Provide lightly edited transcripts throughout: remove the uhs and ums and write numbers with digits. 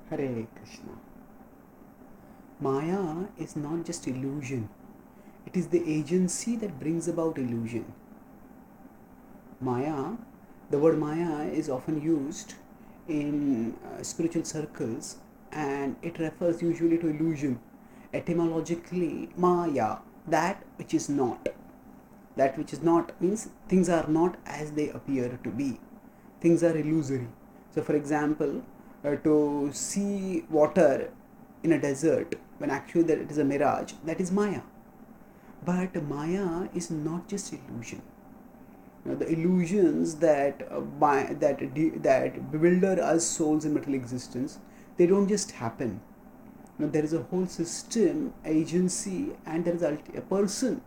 Hare Krishna. Maya is not just illusion, it is the agency that brings about illusion. Maya, the word Maya is often used in spiritual circles and it refers usually to illusion. Etymologically, Maya, that which is not. That which is not means things are not as they appear to be. Things are illusory. So, for example, to see water in a desert when actually that it is a mirage, that is Maya. But Maya is not just illusion. The illusions that that bewilder us souls in material existence, they don't just happen. There is a whole system, agency, and there is a person.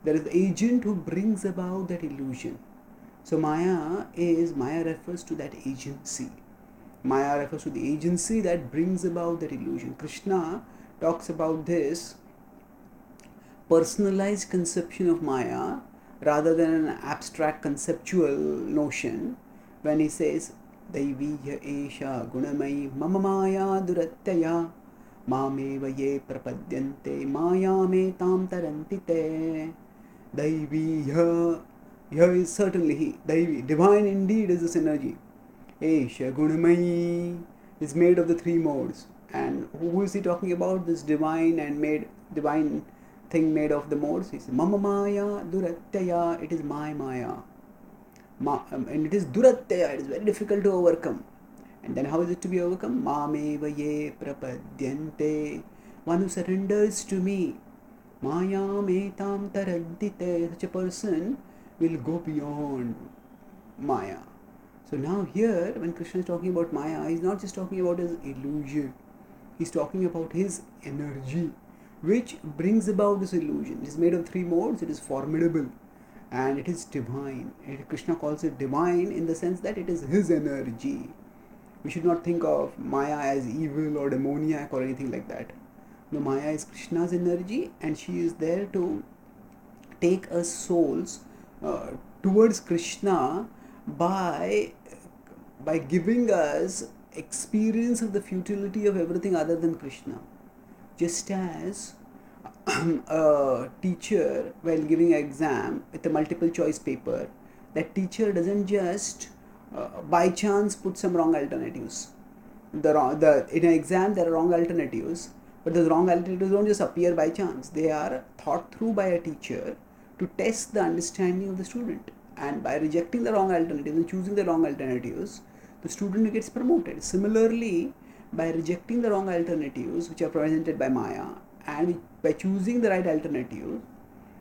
There is the agent who brings about that illusion. So Maya refers to that agency. Maya refers to the agency that brings about that illusion. Krishna talks about this personalized conception of Maya rather than an abstract conceptual notion when he says Daiviya Esha Gunamai Mama Maya Durattaya Mameva Ye Prapadyante Maya Me Tam Tarantite. Daiviya, here is certainly he, Daivi, divine indeed is this energy. Esha Gunamai is made of the three modes. And who is he talking about? This divine and made divine thing made of the modes. He says Mama Maya Durattaya, it is my Maya. And it is Durattaya, it is very difficult to overcome. And then how is it to be overcome? Mameva Ye Prapadyante, one who surrenders to me. Maya metam tarantite. Such a person will go beyond Maya. So now here, when Krishna is talking about Maya, he's not just talking about his illusion. He's talking about his energy, which brings about this illusion. It is made of three modes. It is formidable, and it is divine. Krishna calls it divine in the sense that it is his energy. We should not think of Maya as evil or demoniac or anything like that. No, Maya is Krishna's energy, and she is there to take us souls towards Krishna by giving us experience of the futility of everything other than Krishna. Just as a teacher, while giving an exam with a multiple choice paper, that teacher doesn't just by chance put some wrong alternatives. In an exam there are wrong alternatives, but those wrong alternatives don't just appear by chance. They are thought through by a teacher to test the understanding of the student. And by rejecting the wrong alternatives and choosing the wrong alternatives, the student gets promoted. Similarly, by rejecting the wrong alternatives which are presented by Maya and by choosing the right alternative,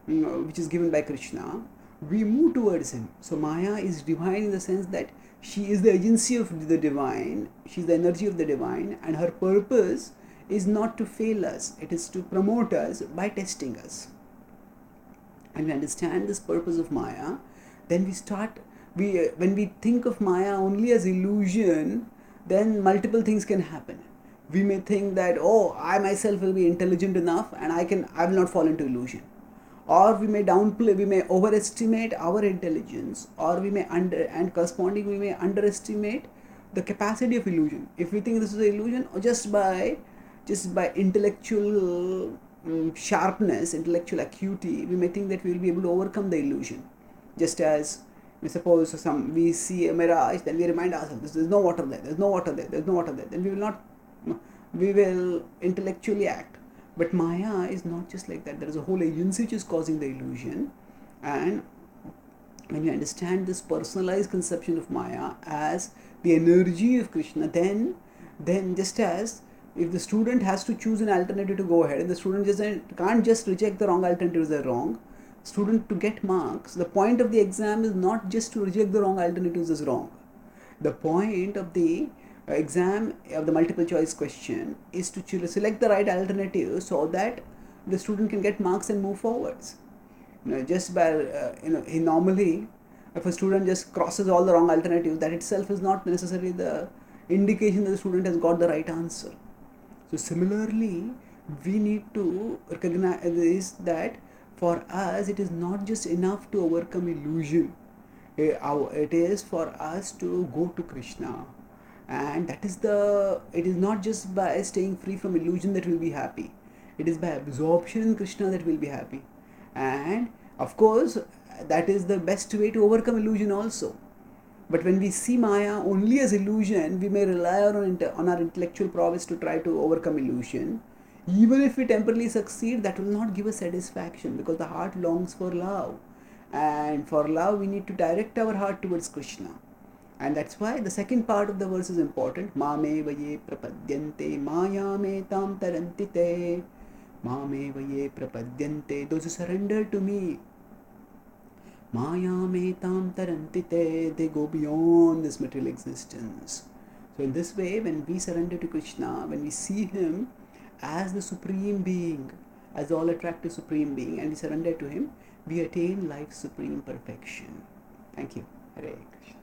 which is given by Krishna, we move towards him. So Maya is divine in the sense that she is the agency of the divine, she is the energy of the divine, and her purpose is not to fail us, it is to promote us by testing us. And we understand this purpose of Maya, then when we think of Maya only as illusion, then multiple things can happen. We may think that, oh, I myself will be intelligent enough and I will not fall into illusion. Or we may downplay, we may overestimate our intelligence, or we may we may underestimate the capacity of illusion. If we think this is an illusion, or just by intellectual sharpness, intellectual acuity, we may think that we will be able to overcome the illusion. Just as we suppose we see a mirage, then we remind ourselves, there's no water there, there's no water there, there's no water there. Then we will intellectually act. But Maya is not just like that. There is a whole agency which is causing the illusion. And when you understand this personalized conception of Maya as the energy of Krishna, then just as if the student has to choose an alternative to go ahead, and the student can't just reject the wrong alternatives, they're wrong. Student, to get marks, the point of the exam is not just to reject the wrong alternatives as wrong. The point of the exam of the multiple choice question is to select the right alternative so that the student can get marks and move forwards. Just by normally, if a student just crosses all the wrong alternatives, that itself is not necessarily the indication that the student has got the right answer. So similarly, we need to recognize that for us it is not just enough to overcome illusion. It is for us to go to Krishna. And it is not just by staying free from illusion that we'll be happy. It is by absorption in Krishna that we'll be happy. And of course, that is the best way to overcome illusion also. But when we see Maya only as illusion, we may rely on our intellectual prowess to try to overcome illusion. Even if we temporarily succeed, that will not give us satisfaction, because the heart longs for love. And for love, we need to direct our heart towards Krishna. And that's why the second part of the verse is important. Mame vaye prapadyante maya me tam tarantite. Mame vaye prapadyante. Those who surrender to me, maya me tam tarantite, they go beyond this material existence. So in this way, when we surrender to Krishna, when we see him as the supreme being, as the all attractive supreme being, and we surrender to him, we attain life's supreme perfection. Thank you. Hare Krishna.